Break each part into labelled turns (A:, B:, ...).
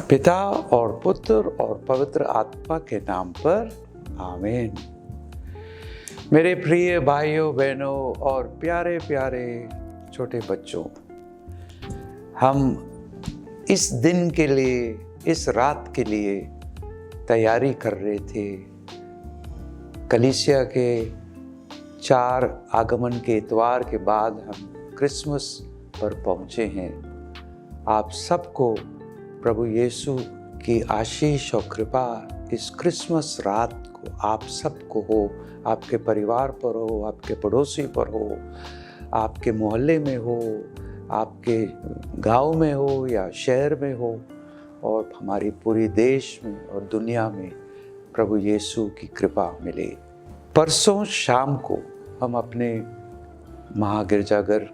A: पिता और पुत्र और पवित्र आत्मा के नाम पर आमीन। मेरे प्रिय भाइयों बहनों और प्यारे प्यारे छोटे बच्चों, हम इस दिन के लिए, इस रात के लिए तैयारी कर रहे थे। कलीसिया के 4 आगमन के इतवार के बाद हम क्रिसमस पर पहुँचे हैं। आप सबको प्रभु यीशु की आशीष और कृपा इस क्रिसमस रात को आप सबको हो, आपके परिवार पर हो, आपके पड़ोसी पर हो, आपके मोहल्ले में हो, आपके गांव में हो या शहर में हो, और हमारी पूरी देश में और दुनिया में प्रभु यीशु की कृपा मिले। परसों शाम को हम अपने महागिरजाघर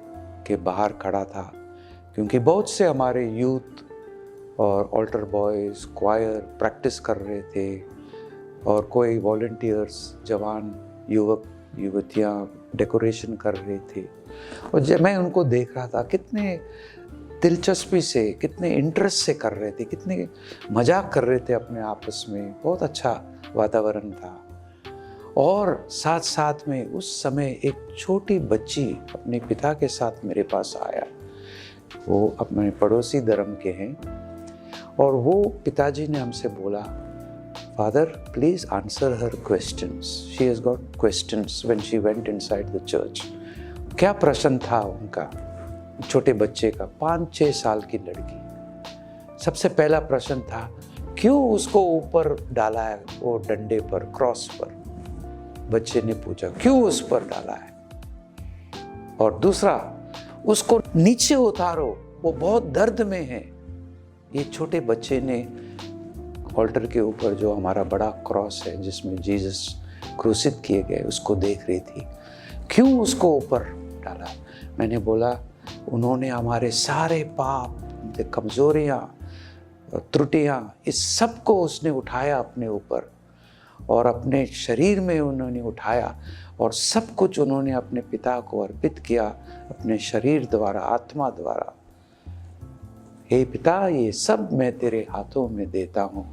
A: के बाहर खड़ा था, क्योंकि बहुत से हमारे यूथ और ऑल्टर बॉयज़ क्वायर प्रैक्टिस कर रहे थे, और कोई वॉलंटियर्स, जवान युवक युवतियाँ डेकोरेशन कर रहे थे। और जब मैं उनको देख रहा था, कितने दिलचस्पी से, कितने इंटरेस्ट से कर रहे थे, कितने मजाक कर रहे थे अपने आपस में। बहुत अच्छा वातावरण था। और साथ साथ में उस समय एक छोटी बच्ची अपने पिता के साथ मेरे पास आया। वो अपने पड़ोसी धर्म के हैं, और वो पिताजी ने हमसे बोला, father please answer her questions, she has got questions when she went inside the church. क्या प्रश्न था उनका, छोटे बच्चे का, 5-6 साल की लड़की। सबसे पहला प्रश्न था, क्यों उसको ऊपर डाला है वो डंडे पर, क्रॉस पर? बच्चे ने पूछा, क्यों उस पर डाला है? और दूसरा, उसको नीचे उतारो, वो बहुत दर्द में है। ये छोटे बच्चे ने ऑल्टर के ऊपर जो हमारा बड़ा क्रॉस है, जिसमें जीसस क्रूसित किए गए, उसको देख रही थी। क्यों उसको ऊपर डाला? मैंने बोला, उन्होंने हमारे सारे पाप, कमजोरियाँ, त्रुटियाँ, इस सब को उसने उठाया अपने ऊपर, और अपने शरीर में उन्होंने उठाया, और सब कुछ उन्होंने अपने पिता को अर्पित किया, अपने शरीर द्वारा, आत्मा द्वारा। हे पिता, ये सब मैं तेरे हाथों में देता हूँ,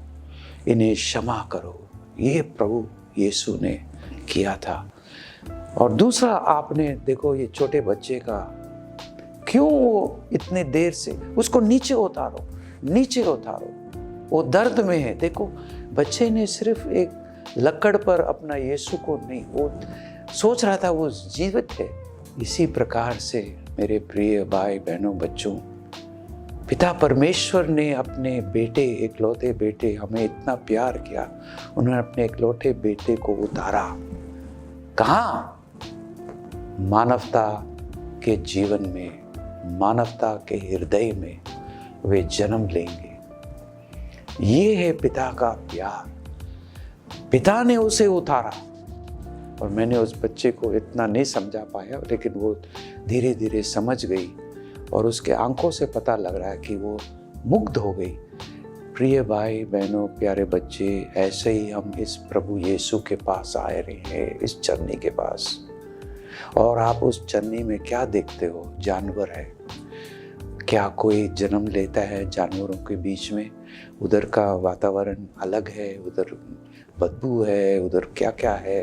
A: इन्हें क्षमा करो। ये प्रभु यीशु ने किया था। और दूसरा, आपने देखो ये छोटे बच्चे का, क्यों वो इतने देर से, उसको नीचे उतारो, नीचे उतारो, वो दर्द में है। देखो, बच्चे ने सिर्फ एक लकड़ पर अपना यीशु को नहीं, वो सोच रहा था वो जीवित है। इसी प्रकार से मेरे प्रिय भाई बहनों बच्चों, पिता परमेश्वर ने अपने बेटे, इकलौते बेटे, हमें इतना प्यार किया, उन्होंने अपने इकलौते बेटे को उतारा। कहाँ? मानवता के जीवन में, मानवता के हृदय में वे जन्म लेंगे। ये है पिता का प्यार। पिता ने उसे उतारा, और मैंने उस बच्चे को इतना नहीं समझा पाया, लेकिन वो धीरे धीरे समझ गई, और उसके आंखों से पता लग रहा है कि वो मुग्ध हो गई। प्रिय भाई बहनों, प्यारे बच्चे, ऐसे ही हम इस प्रभु यीशु के पास आए रहे हैं, इस चरनी के पास। और आप उस चरनी में क्या देखते हो? जानवर है। क्या कोई जन्म लेता है जानवरों के बीच में? उधर का वातावरण अलग है, उधर बदबू है, उधर क्या क्या है।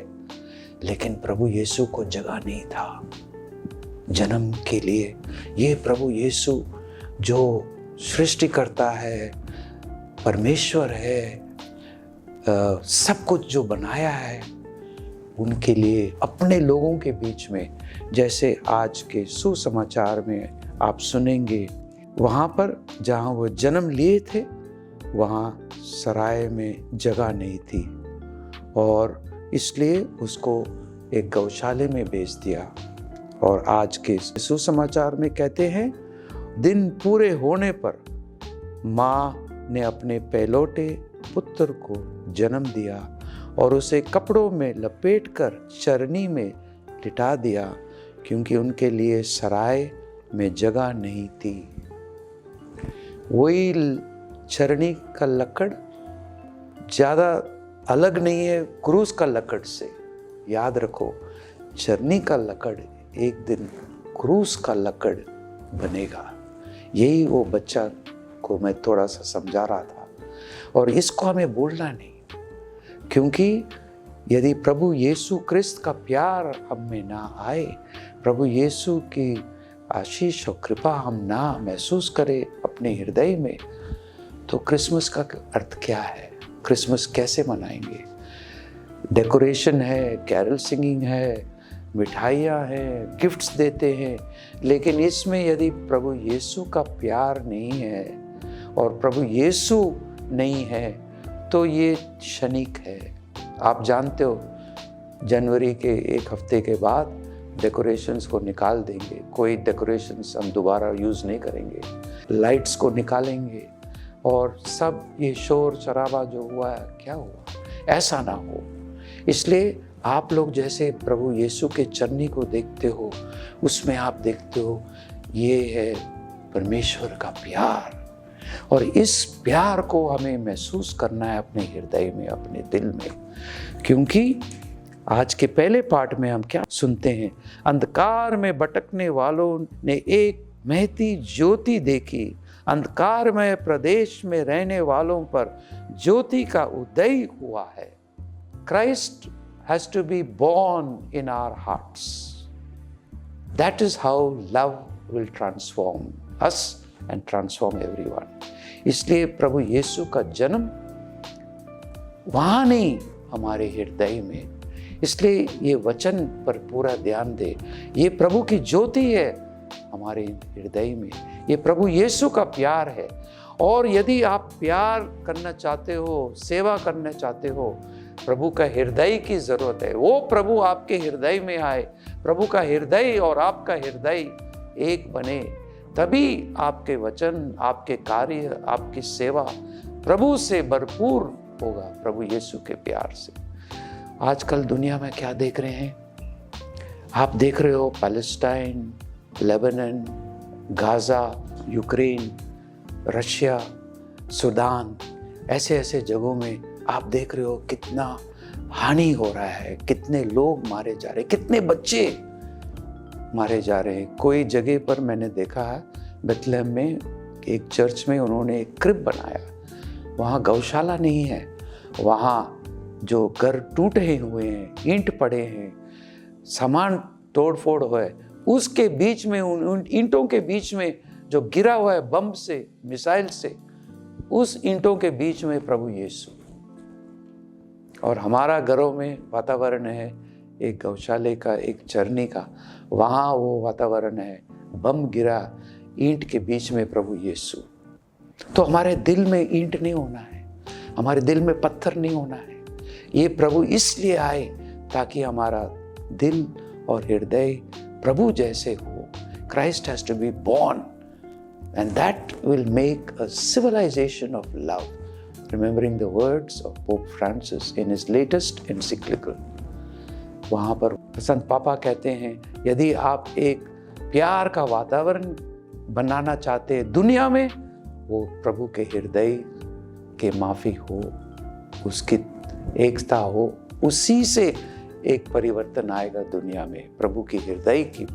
A: लेकिन प्रभु यीशु को जगह नहीं था जन्म के लिए। ये प्रभु यीशु जो सृष्टि करता है, परमेश्वर है, सब कुछ जो बनाया है, उनके लिए, अपने लोगों के बीच में, जैसे आज के सुसमाचार में आप सुनेंगे, वहाँ पर जहाँ वो जन्म लिए थे, वहाँ सराय में जगह नहीं थी, और इसलिए उसको एक गौशाले में बेच दिया। और आज के सुसमाचार में कहते हैं, दिन पूरे होने पर माँ ने अपने पहलौठे पुत्र को जन्म दिया, और उसे कपड़ों में लपेटकर चरनी में लिटा दिया, क्योंकि उनके लिए सराय में जगह नहीं थी। वही चरनी का लकड़ ज़्यादा अलग नहीं है क्रूस का लकड़ से। याद रखो, चरनी का लकड़ एक दिन क्रूस का लकड़ बनेगा। यही वो बच्चा को मैं थोड़ा सा समझा रहा था। और इसको हमें बोलना नहीं, क्योंकि यदि प्रभु यीशु क्रिस्त का प्यार हम में ना आए, प्रभु यीशु की आशीष और कृपा हम ना महसूस करें अपने हृदय में, तो क्रिसमस का अर्थ क्या है? क्रिसमस कैसे मनाएंगे? डेकोरेशन है, कैरल सिंगिंग है, मिठाइयाँ हैं, गिफ्ट्स देते हैं, लेकिन इसमें यदि प्रभु यीशु का प्यार नहीं है और प्रभु यीशु नहीं है तो ये क्षणिक है। आप जानते हो, जनवरी के एक हफ्ते के बाद डेकोरेशंस को निकाल देंगे, कोई डेकोरेशंस हम दोबारा यूज़ नहीं करेंगे, लाइट्स को निकालेंगे और सब ये शोर शराबा जो हुआ है, क्या हुआ? ऐसा ना हो। इसलिए आप लोग जैसे प्रभु यीशु के चरनी को देखते हो, उसमें आप देखते हो ये है परमेश्वर का प्यार, और इस प्यार को हमें महसूस करना है अपने हृदय में, अपने दिल में। क्योंकि आज के पहले पाठ में हम क्या सुनते हैं? अंधकार में भटकने वालों ने एक महती ज्योति देखी, अंधकारमय प्रदेश में रहने वालों पर ज्योति का उदय हुआ है। Christ has to be born in our hearts. That is how love will transform us and transform everyone. इसलिए प्रभु यीशु का जन्म वहाँ नहीं, हमारे हृदय में। इसलिए ये वचन पर पूरा ध्यान दे। ये प्रभु की ज्योति है हमारे हृदय में, ये प्रभु यीशु का प्यार है। और यदि आप प्यार करना चाहते हो, सेवा करना चाहते हो, प्रभु का हृदय की जरूरत है। वो प्रभु आपके हृदय में आए, प्रभु का हृदय और आपका हृदय एक बने, तभी आपके वचन, आपके कार्य, आपकी सेवा प्रभु से भरपूर होगा, प्रभु यीशु के प्यार से। आजकल दुनिया में क्या देख रहे हैं? आप देख रहे हो Palestine, Lebanon, Gaza, Ukraine, Russia, Sudan, ऐसे ऐसे जगहों में आप देख रहे हो कितना हानि हो रहा है, कितने लोग मारे जा रहे हैं, कितने बच्चे मारे जा रहे हैं। कोई जगह पर मैंने देखा है, बेथलेहम में एक चर्च में उन्होंने एक क्रिब बनाया, वहाँ गौशाला नहीं है, वहाँ जो घर टूटे हुए हैं, ईंट पड़े हैं, सामान तोड़ फोड़ हुआ है, उसके बीच में, उन ईंटों के बीच में जो गिरा हुआ है बम से, मिसाइल से, उस ईंटों के बीच में प्रभु यीशु। और हमारा घरों में वातावरण है एक गौशाले का, एक चरनी का, वहाँ वो वातावरण है, बम गिरा, ईंट के बीच में प्रभु यीशु। तो हमारे दिल में ईंट नहीं होना है, हमारे दिल में पत्थर नहीं होना है। ये प्रभु इसलिए आए ताकि हमारा दिल और हृदय प्रभु जैसे हो। Christ has to be born, and that will make a civilization of love. Remembering the words of Pope Francis in his latest encyclical. वहाँ पर संत पापा कहते हैं, यदि आप एक प्यार का वातावरण बनाना चाहते हैं दुनिया में, वो प्रभु के हृदय के माफी हो, उसकी एकता हो, उसी से एक परिवर्तन आएगा दुनिया में, प्रभु की हृदय की।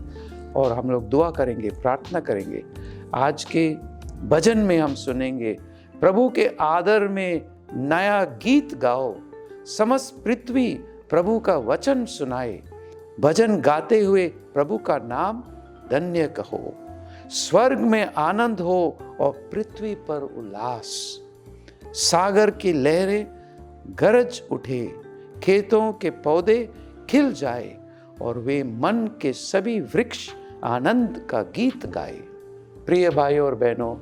A: और हम लोग दुआ करेंगे, प्रार्थना करेंगे। आज के भजन में हम सुनेंगे, प्रभु के आदर में नया गीत गाओ, समस्त पृथ्वी प्रभु का वचन सुनाए, भजन गाते हुए प्रभु का नाम धन्य कहो, स्वर्ग में आनंद हो और पृथ्वी पर उल्लास, सागर की लहरें गरज उठे, खेतों के पौधे खिल जाए और वे मन के सभी वृक्ष आनंद का गीत गाए। प्रिय भाइयों और बहनों,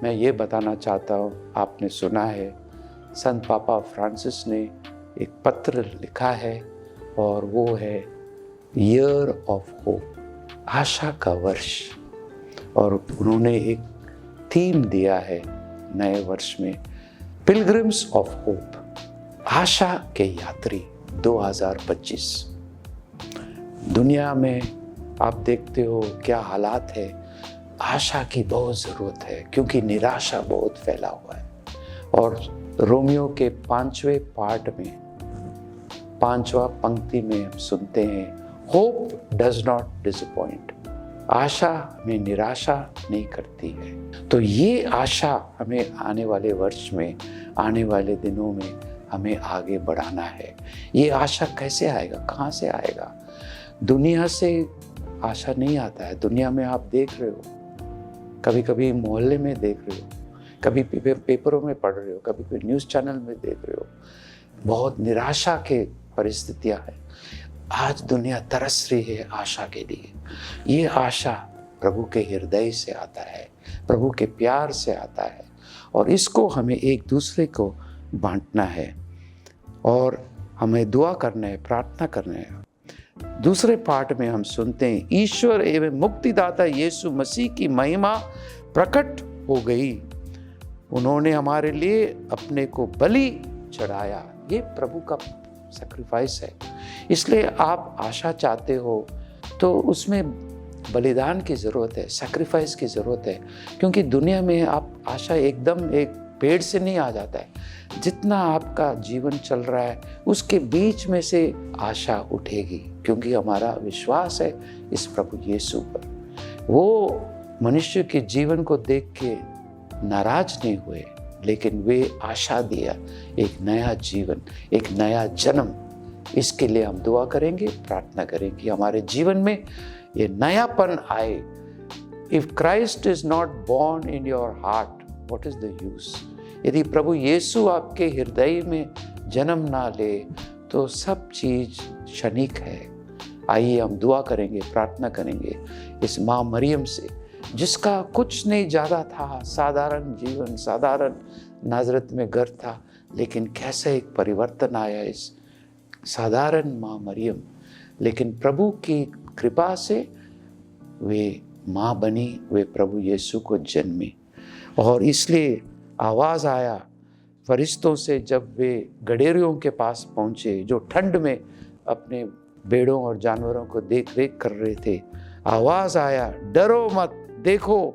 A: मैं ये बताना चाहता हूँ, आपने सुना है संत पापा फ्रांसिस ने एक पत्र लिखा है, और वो है ईयर ऑफ होप, आशा का वर्ष। और उन्होंने एक थीम दिया है नए वर्ष में, पिलग्रिम्स ऑफ होप, आशा के यात्री 2025। दुनिया में आप देखते हो क्या हालात है, आशा की बहुत ज़रूरत है, क्योंकि निराशा बहुत फैला हुआ है। और रोमियो के 5वें पाठ में 5वां पंक्ति में हम सुनते हैं, होप डज नॉट डिसअपॉइंट, आशा हमें निराशा नहीं करती है। तो ये आशा हमें आने वाले वर्ष में, आने वाले दिनों में हमें आगे बढ़ाना है। ये आशा कैसे आएगा, कहाँ से आएगा? दुनिया से आशा नहीं आता है। दुनिया में आप देख रहे हो, कभी कभी मोहल्ले में देख रहे हो, कभी पेपरों में पढ़ रहे हो, कभी कोई न्यूज़ चैनल में देख रहे हो, बहुत निराशा के परिस्थितियां हैं। आज दुनिया तरस रही है आशा के लिए। ये आशा प्रभु के हृदय से आता है, प्रभु के प्यार से आता है, और इसको हमें एक दूसरे को बांटना है और हमें दुआ करना है, प्रार्थना करना है। दूसरे पार्ट में हम सुनते हैं, ईश्वर एवं मुक्तिदाता यीशु मसीह की महिमा प्रकट हो गई, उन्होंने हमारे लिए अपने को बलि चढ़ाया। ये प्रभु का सैक्रिफाइस है। इसलिए आप आशा चाहते हो तो उसमें बलिदान की ज़रूरत है, सैक्रिफाइस की ज़रूरत है, क्योंकि दुनिया में आप आशा एकदम एक पेड़ से नहीं आ जाता है। जितना आपका जीवन चल रहा है उसके बीच में से आशा उठेगी, क्योंकि हमारा विश्वास है इस प्रभु यीशु पर। वो मनुष्य के जीवन को देख के नाराज नहीं हुए, लेकिन वे आशा दिया एक नया जीवन, एक नया जन्म। इसके लिए हम दुआ करेंगे, प्रार्थना करेंगे कि हमारे जीवन में ये नयापन आए। If Christ is not born in your heart, what is the use? यदि प्रभु यीशु आपके हृदय में जन्म ना ले तो सब चीज क्षणिक है। आइए हम दुआ करेंगे, प्रार्थना करेंगे इस माँ मरियम से, जिसका कुछ नहीं ज़्यादा था, साधारण जीवन, साधारण नाजरत में घर था, लेकिन कैसे एक परिवर्तन आया इस साधारण माँ मरियम। लेकिन प्रभु की कृपा से वे माँ बनी, वे प्रभु यीशु को जन्मी। और इसलिए आवाज़ आया फरिश्तों से जब वे गडेरियों के पास पहुँचे, जो ठंड में अपने भेड़ों और जानवरों को देख रेख कर रहे थे। आवाज़ आया, डरो मत, देखो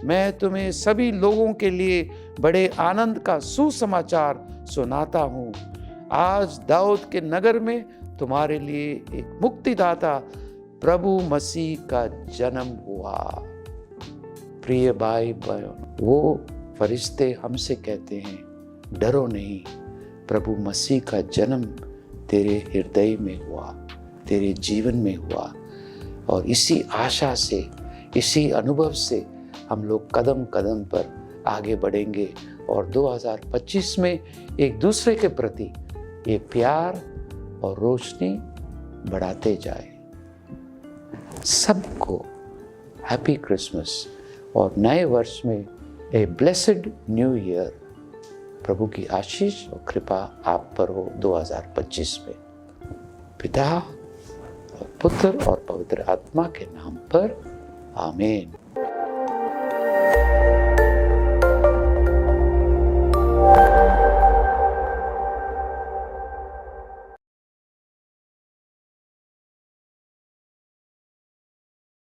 A: मैं तुम्हें सभी लोगों के लिए बड़े आनंद का सुसमाचार सुनाता हूँ। आज दाऊद के नगर में तुम्हारे लिए एक मुक्तिदाता प्रभु मसीह का जन्म हुआ। प्रिय भाई बहन, वो फरिश्ते हमसे कहते हैं, डरो नहीं, प्रभु मसीह का जन्म तेरे हृदय में हुआ, तेरे जीवन में हुआ। और इसी आशा से, इसी अनुभव से हम लोग कदम कदम पर आगे बढ़ेंगे और 2025 में एक दूसरे के प्रति ये प्यार और रोशनी बढ़ाते जाए। सबको हैप्पी क्रिसमस और नए वर्ष में ए ब्लेसेड न्यू ईयर। प्रभु की आशीष और कृपा आप पर हो 2025 में। पिता और पुत्र और पवित्र आत्मा के नाम पर आमीन।